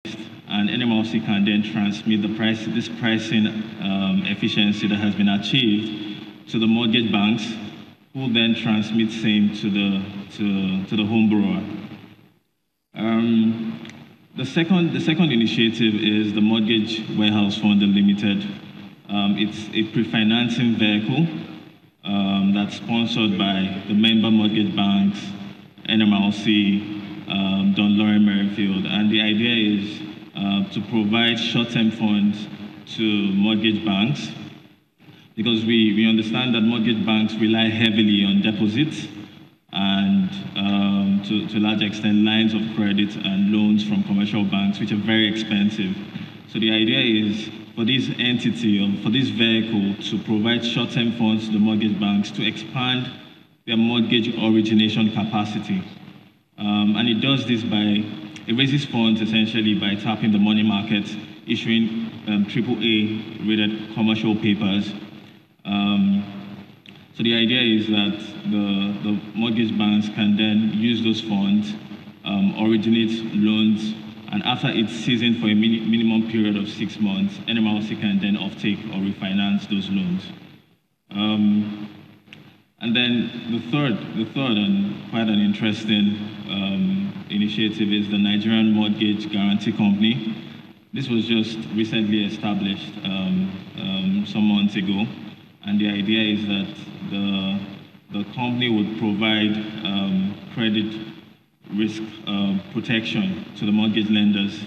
and NMLC can then transmit this pricing efficiency that has been achieved to the mortgage banks, who then transmit same to the home borrower. The second initiative is the Mortgage Warehouse Fund Limited. It's a pre-financing vehicle that's sponsored by the member mortgage banks, NMLC, Don Lauren Merrifield, and the idea is to provide short-term funds to mortgage banks, because we understand that mortgage banks rely heavily on deposits and to a large extent lines of credit and loans from commercial banks, which are very expensive. So the idea is for this entity, or for this vehicle, to provide short-term funds to the mortgage banks to expand their mortgage origination capacity. And it does this it raises funds essentially by tapping the money market, issuing AAA rated commercial papers. So the idea is that the mortgage banks can then use those funds, originate loans, and after it's seasoned for a minimum period of 6 months, NMLC can then offtake or refinance those loans. And then the third and quite an interesting initiative is the Nigerian Mortgage Guarantee Company. This was just recently established some months ago, and the idea is that the company would provide credit risk protection to the mortgage lenders,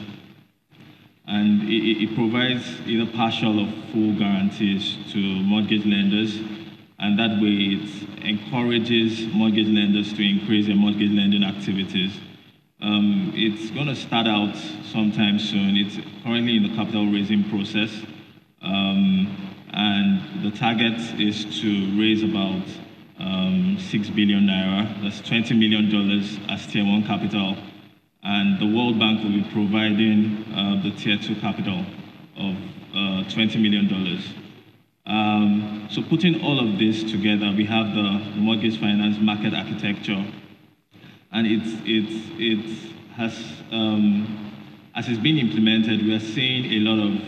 and it provides either partial or full guarantees to mortgage lenders, and that way it encourages mortgage lenders to increase their mortgage lending activities. It's going to start out sometime soon. It's currently in the capital raising process, and the target is to raise about 6 billion naira, that's $20 million as Tier 1 capital, and the World Bank will be providing the Tier 2 capital of $20 million. So putting all of this together, we have the mortgage finance market architecture, and it has, as it's been implemented, we are seeing a lot of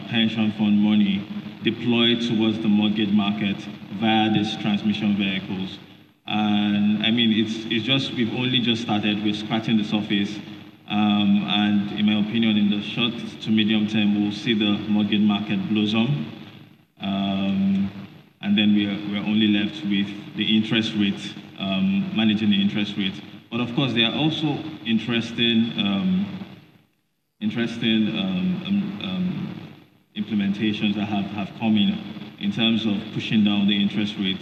pension fund money deployed towards the mortgage market via these transmission vehicles. And I mean, we've only just started, we're scratching the surface. And in my opinion, in the short to medium term, we'll see the mortgage market blossom. And then we're only left with the interest rate, managing the interest rate. But of course, there are also interesting implementations that have come in terms of pushing down the interest rate.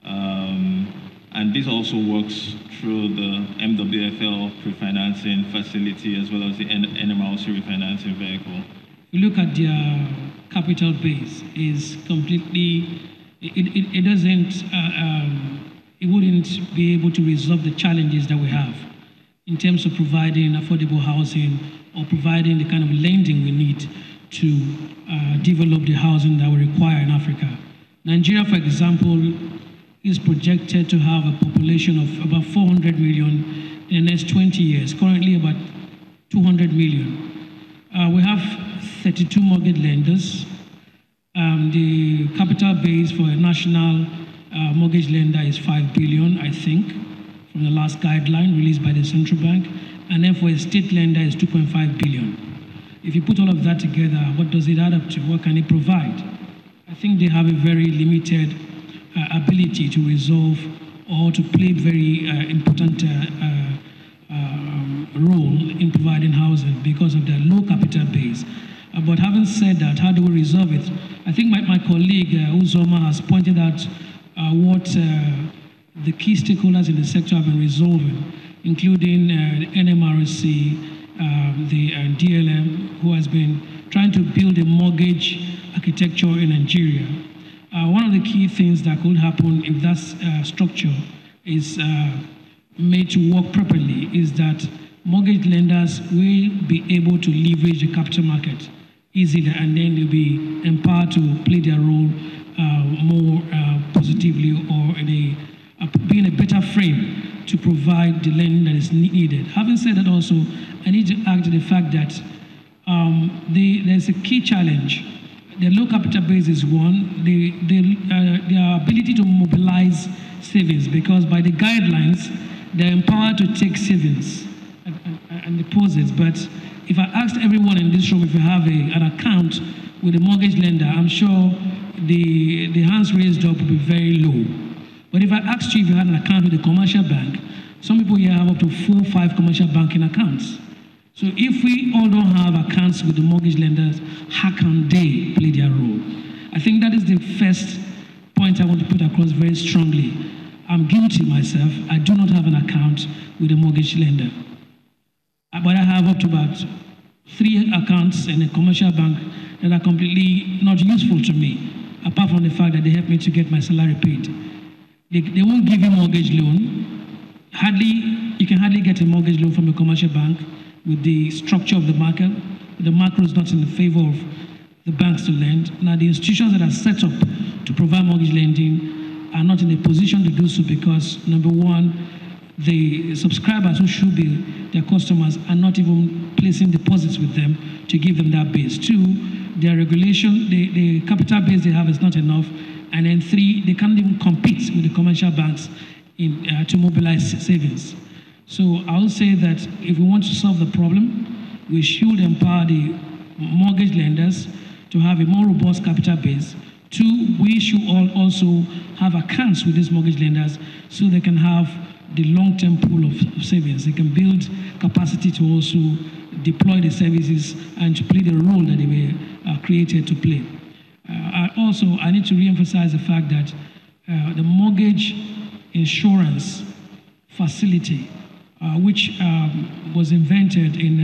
And this also works through the MWFL pre-financing facility as well as the NMLC refinancing vehicle. You look at their capital base, is completely, it wouldn't be able to resolve the challenges that we have in terms of providing affordable housing or providing the kind of lending we need to develop the housing that we require in Africa. Nigeria, for example, is projected to have a population of about 400 million in the next 20 years, currently about 200 million. We have 32 mortgage lenders. The capital base for a national mortgage lender is 5 billion, I think, from the last guideline released by the central bank. And then for a state lender is 2.5 billion. If you put all of that together, what does it add up to? What can it provide? I think they have a very limited ability to resolve or to play very important role in providing housing because of their low capital base. But having said that, how do we resolve it? I think my colleague Uzoma has pointed out what the key stakeholders in the sector have been resolving, including the NMRC, the DLM, who has been trying to build a mortgage architecture in Nigeria. One of the key things that could happen if that structure is made to work properly is that mortgage lenders will be able to leverage the capital market easily, and then they'll be empowered to play their role more positively, or in being a better frame to provide the lending that is needed. Having said that also, I need to add to the fact that there's a key challenge. The low capital base is one, their ability to mobilize savings, because by the guidelines, they're empowered to take savings and deposits. But if I asked everyone in this room if you have an account with a mortgage lender, I'm sure the hands raised up will be very low. But if I asked you if you had an account with a commercial bank, some people here have up to 4 or 5 commercial banking accounts. So if we all don't have accounts with the mortgage lenders, how can they play their role? I think that is the first point I want to put across very strongly. I'm guilty myself. I do not have an account with a mortgage lender. But I have up to about 3 accounts in a commercial bank that are completely not useful to me, apart from the fact that they help me to get my salary paid. They won't give you a mortgage loan. You can hardly get a mortgage loan from a commercial bank with the structure of the market. The macro is not in the favor of the banks to lend. Now, the institutions that are set up to provide mortgage lending are not in a position to do so because, number one, the subscribers who should be their customers are not even placing deposits with them to give them that base. 2, their regulation, the capital base they have is not enough. And then 3, they can't even compete with the commercial banks to mobilize savings. So I will say that if we want to solve the problem, we should empower the mortgage lenders to have a more robust capital base. 2, we should also have accounts with these mortgage lenders so they can have the long-term pool of savings. They can build capacity to also deploy the services and to play the role that they were created to play. I need to re-emphasize the fact that the mortgage insurance facility, which was invented in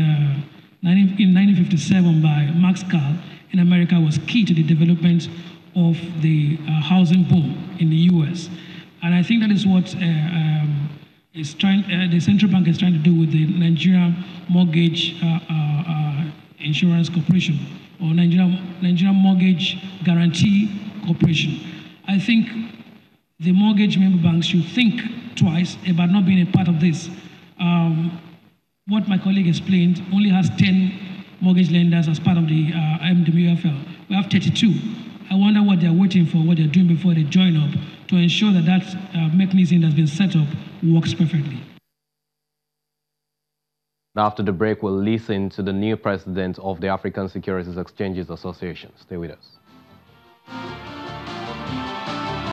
1957 by Max Carl in America, was key to the development of the housing boom in the US. And I think that is what the central bank is trying to do with the Nigerian Mortgage Insurance Corporation, or Nigerian Mortgage Guarantee Corporation. I think the mortgage member banks should think twice about not being a part of this. What my colleague explained only has 10 mortgage lenders as part of the MWFL. We have 32. I wonder what they're waiting for, what they're doing before they join up to ensure that that mechanism that's been set up works perfectly. After the break, we'll listen to the new president of the African Securities Exchanges Association. Stay with us.